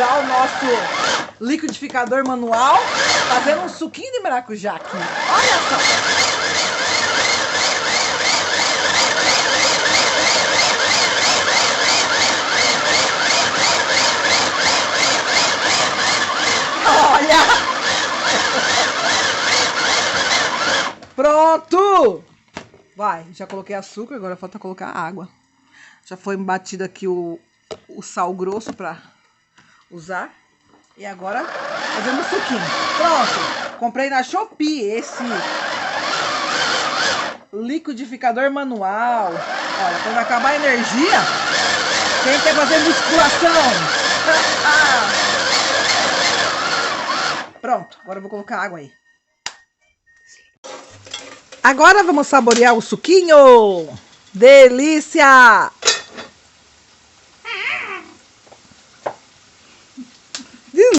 usar o nosso liquidificador manual, fazendo um suquinho de maracujá aqui. Olha só! Olha! Pronto! Vai, já coloquei açúcar, agora falta colocar água. Já foi batido aqui o sal grosso pra usar. E agora fazendo suquinho. Pronto! Comprei na Shopee esse liquidificador manual. Olha, quando acabar a energia, quem quer fazer musculação? Pronto, agora eu vou colocar água aí. Agora vamos saborear o suquinho. Delícia!